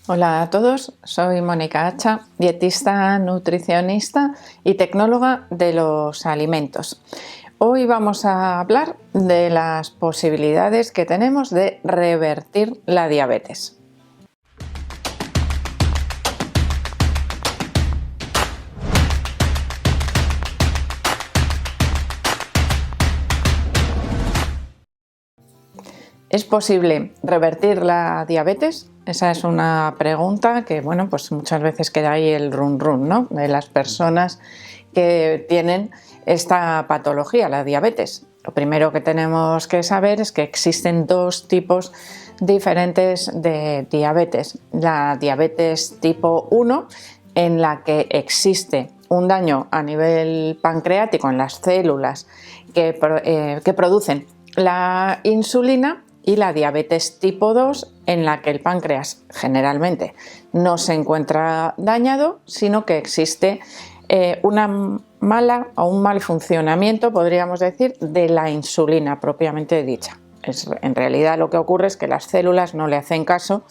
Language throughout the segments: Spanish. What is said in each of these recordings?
Hola a todos, soy Mónica Hacha, dietista, nutricionista y tecnóloga de los alimentos. Hoy vamos a hablar de las posibilidades que tenemos de revertir la diabetes. ¿Es posible revertir la diabetes? Esa es una pregunta que, pues muchas veces queda ahí el run run, ¿no? De las personas que tienen esta patología, la diabetes. Lo primero que tenemos que saber es que existen dos tipos diferentes de diabetes. La diabetes tipo 1, en la que existe un daño a nivel pancreático en las células que producen la insulina, y la diabetes tipo 2, en la que el páncreas generalmente no se encuentra dañado, sino que existe una mala o un mal funcionamiento, podríamos decir, de la insulina propiamente dicha. En realidad lo que ocurre es que las células no le hacen caso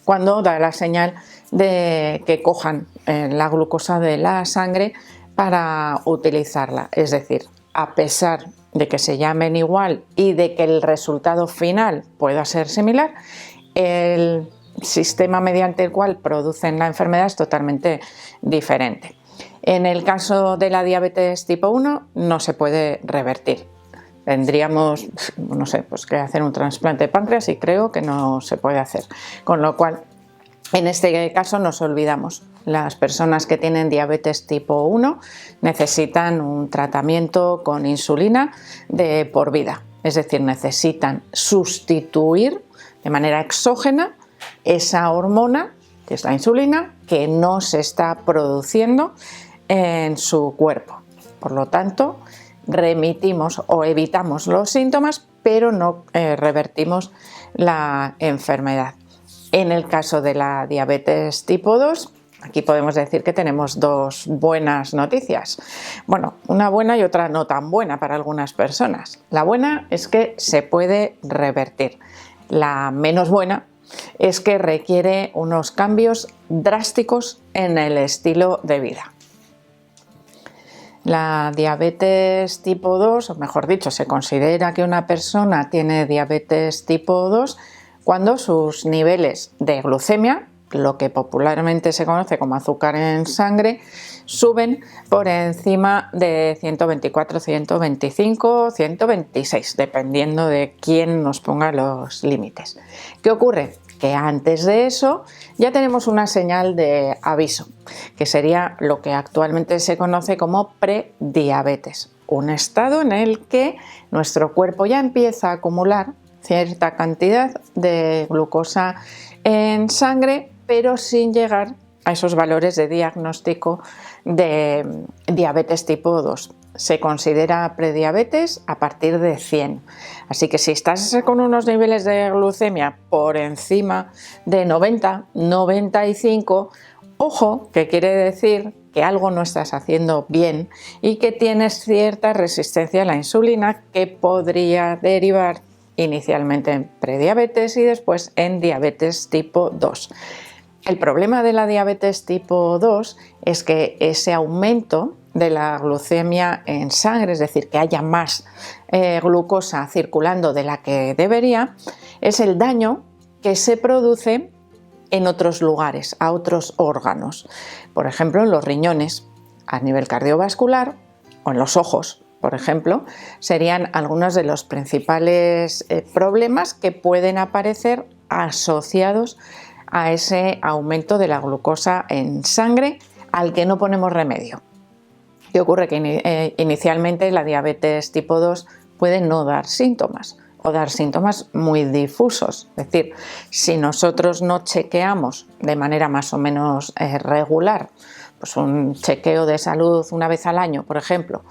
cuando da la señal de que cojan la glucosa de la sangre para utilizarla. Es decir, a pesar de que se llamen igual y de que el resultado final pueda ser similar, el sistema mediante el cual producen la enfermedad es totalmente diferente. En el caso de la diabetes tipo 1 no se puede revertir. Tendríamos, que hacer un trasplante de páncreas y creo que no se puede hacer. Con lo cual, en este caso nos olvidamos. Las personas que tienen diabetes tipo 1 necesitan un tratamiento con insulina de por vida. Es decir, necesitan sustituir de manera exógena esa hormona, que es la insulina, que no se está produciendo en su cuerpo. Por lo tanto, remitimos o evitamos los síntomas, pero no revertimos la enfermedad. En el caso de la diabetes tipo 2, aquí podemos decir que tenemos dos buenas noticias. Una buena y otra no tan buena para algunas personas. La buena es que se puede revertir. La menos buena es que requiere unos cambios drásticos en el estilo de vida. La diabetes tipo 2, o mejor dicho, se considera que una persona tiene diabetes tipo 2 cuando sus niveles de glucemia, lo que popularmente se conoce como azúcar en sangre, suben por encima de 124, 125, 126, dependiendo de quién nos ponga los límites. ¿Qué ocurre? Que antes de eso ya tenemos una señal de aviso, que sería lo que actualmente se conoce como prediabetes, un estado en el que nuestro cuerpo ya empieza a acumular cierta cantidad de glucosa en sangre, pero sin llegar a esos valores de diagnóstico de diabetes tipo 2. Se considera prediabetes a partir de 100. Así que si estás con unos niveles de glucemia por encima de 90, 95, ojo, que quiere decir que algo no estás haciendo bien y que tienes cierta resistencia a la insulina que podría derivar inicialmente en prediabetes y después en diabetes tipo 2. El problema de la diabetes tipo 2 es que ese aumento de la glucemia en sangre, es decir, que haya más glucosa circulando de la que debería, es el daño que se produce en otros lugares, a otros órganos. Por ejemplo, en los riñones, a nivel cardiovascular, o en los ojos, por ejemplo, serían algunos de los principales problemas que pueden aparecer asociados a ese aumento de la glucosa en sangre al que no ponemos remedio. ¿Qué ocurre? Que inicialmente la diabetes tipo 2 puede no dar síntomas o dar síntomas muy difusos. Es decir, si nosotros no chequeamos de manera más o menos regular, pues un chequeo de salud una vez al año, por ejemplo,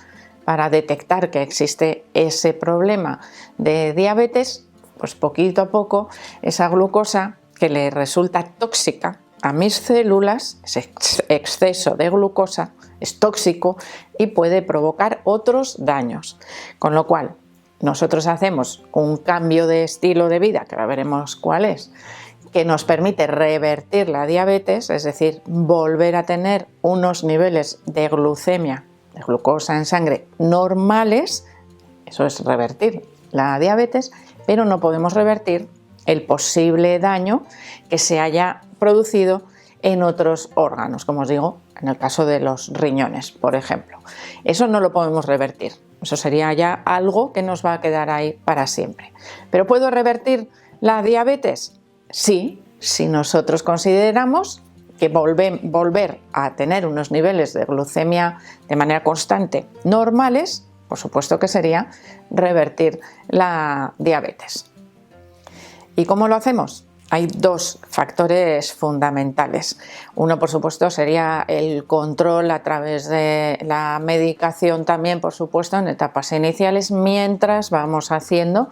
para detectar que existe ese problema de diabetes, pues poquito a poco esa glucosa que le resulta tóxica a mis células, ese exceso de glucosa es tóxico y puede provocar otros daños. Con lo cual, nosotros hacemos un cambio de estilo de vida, que ahora veremos cuál es, que nos permite revertir la diabetes, es decir, volver a tener unos niveles de glucemia, de glucosa en sangre normales. Eso es revertir la diabetes, pero no podemos revertir el posible daño que se haya producido en otros órganos, como os digo, en el caso de los riñones, por ejemplo. Eso no lo podemos revertir, eso sería ya algo que nos va a quedar ahí para siempre. ¿Pero puedo revertir la diabetes? Sí, si nosotros consideramos que volver a tener unos niveles de glucemia de manera constante normales, por supuesto que sería revertir la diabetes. ¿Y cómo lo hacemos? Hay dos factores fundamentales. Uno, por supuesto, sería el control a través de la medicación también, por supuesto, en etapas iniciales, mientras vamos haciendo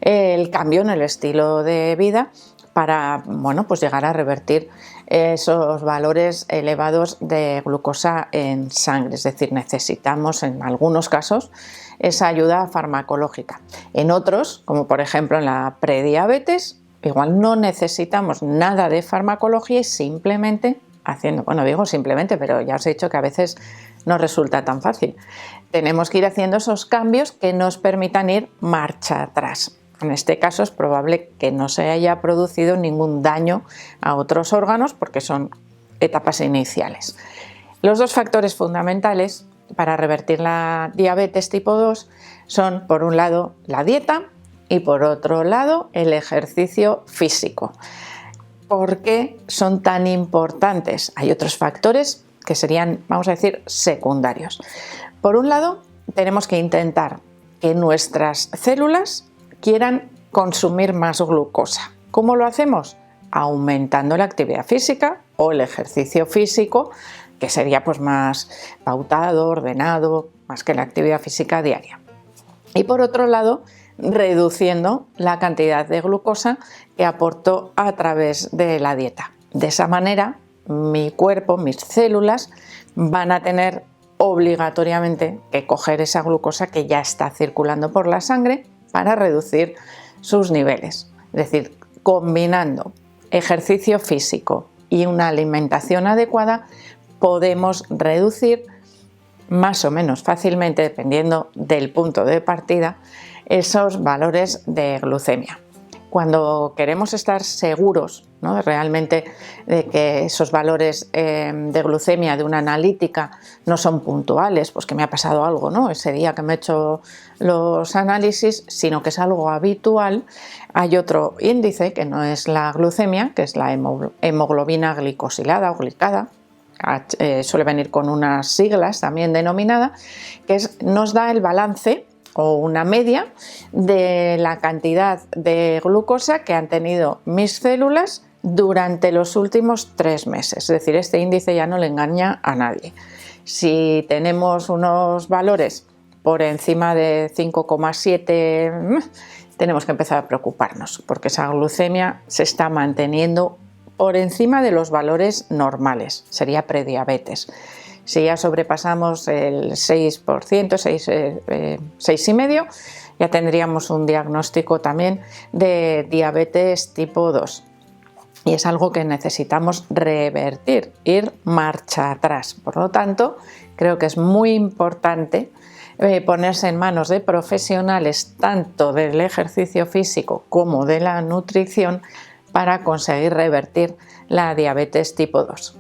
el cambio en el estilo de vida para, bueno, pues llegar a revertir esos valores elevados de glucosa en sangre. Es decir, necesitamos en algunos casos esa ayuda farmacológica. En otros, como por ejemplo en la prediabetes, igual no necesitamos nada de farmacología y simplemente haciendo, bueno, digo simplemente, pero ya os he dicho que a veces no resulta tan fácil. Tenemos que ir haciendo esos cambios que nos permitan ir marcha atrás. En este caso es probable que no se haya producido ningún daño a otros órganos porque son etapas iniciales. Los dos factores fundamentales para revertir la diabetes tipo 2 son, por un lado, la dieta y por otro lado, el ejercicio físico. ¿Por qué son tan importantes? Hay otros factores que serían, vamos a decir, secundarios. Por un lado, tenemos que intentar que nuestras células quieran consumir más glucosa. ¿Cómo lo hacemos? Aumentando la actividad física o el ejercicio físico, que sería pues más pautado, ordenado, más que la actividad física diaria. Y por otro lado, reduciendo la cantidad de glucosa que aporto a través de la dieta. De esa manera, mi cuerpo, mis células, van a tener obligatoriamente que coger esa glucosa que ya está circulando por la sangre para reducir sus niveles. Es decir, combinando ejercicio físico y una alimentación adecuada, podemos reducir más o menos fácilmente, dependiendo del punto de partida, esos valores de glucemia. Cuando queremos estar seguros, ¿no?, realmente de que esos valores de glucemia de una analítica no son puntuales, pues que me ha pasado algo, ¿no?, ese día que me he hecho los análisis, sino que es algo habitual, hay otro índice que no es la glucemia, que es la hemoglobina glicosilada o glicada, suele venir con unas siglas también denominada, que nos da el balance o una media de la cantidad de glucosa que han tenido mis células durante los últimos 3 meses. Es decir, este índice ya no le engaña a nadie. Si tenemos unos valores por encima de 5,7, tenemos que empezar a preocuparnos porque esa glucemia se está manteniendo por encima de los valores normales, sería prediabetes. Si ya sobrepasamos el 6%, 6,5%, ya tendríamos un diagnóstico también de diabetes tipo 2. Y es algo que necesitamos revertir, ir marcha atrás. Por lo tanto, creo que es muy importante ponerse en manos de profesionales tanto del ejercicio físico como de la nutrición para conseguir revertir la diabetes tipo 2.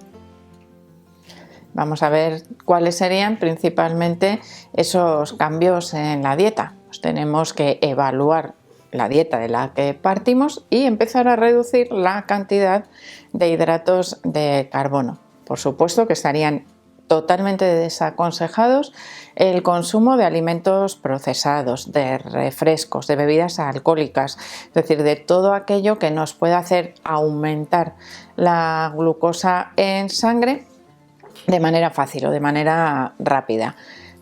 Vamos a ver cuáles serían principalmente esos cambios en la dieta. Pues tenemos que evaluar la dieta de la que partimos y empezar a reducir la cantidad de hidratos de carbono. Por supuesto que estarían totalmente desaconsejados el consumo de alimentos procesados, de refrescos, de bebidas alcohólicas, es decir, de todo aquello que nos pueda hacer aumentar la glucosa en sangre de manera fácil o de manera rápida.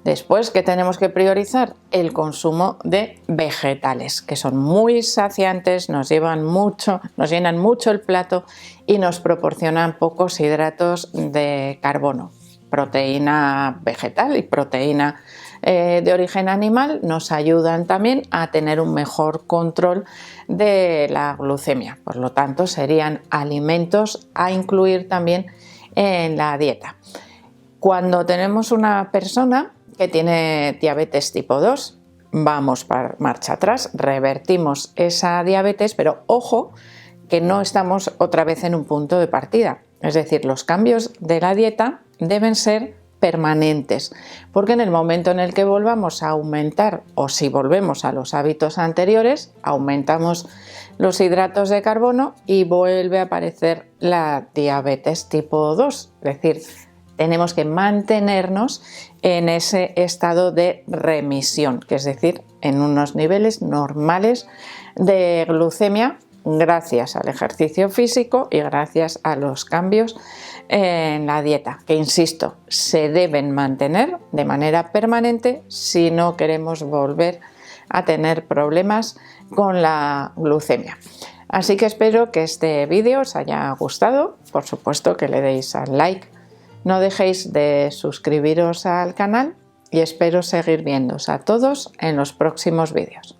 Después, ¿qué tenemos que priorizar? El consumo de vegetales, que son muy saciantes, nos llenan mucho el plato y nos proporcionan pocos hidratos de carbono, proteína vegetal y proteína de origen animal nos ayudan también a tener un mejor control de la glucemia. Por lo tanto, serían alimentos a incluir también en la dieta. Cuando tenemos una persona que tiene diabetes tipo 2, vamos para marcha atrás, revertimos esa diabetes, pero ojo que no estamos otra vez en un punto de partida. Es decir, los cambios de la dieta deben ser permanentes, porque en el momento en el que volvamos a aumentar, o si volvemos a los hábitos anteriores, aumentamos los hidratos de carbono y vuelve a aparecer la diabetes tipo 2. Es decir, tenemos que mantenernos en ese estado de remisión, que es decir, en unos niveles normales de glucemia, gracias al ejercicio físico y gracias a los cambios en la dieta, que insisto, se deben mantener de manera permanente si no queremos volver a tener problemas con la glucemia. Así que espero que este vídeo os haya gustado, por supuesto que le deis al like, no dejéis de suscribiros al canal y espero seguir viéndoos a todos en los próximos vídeos.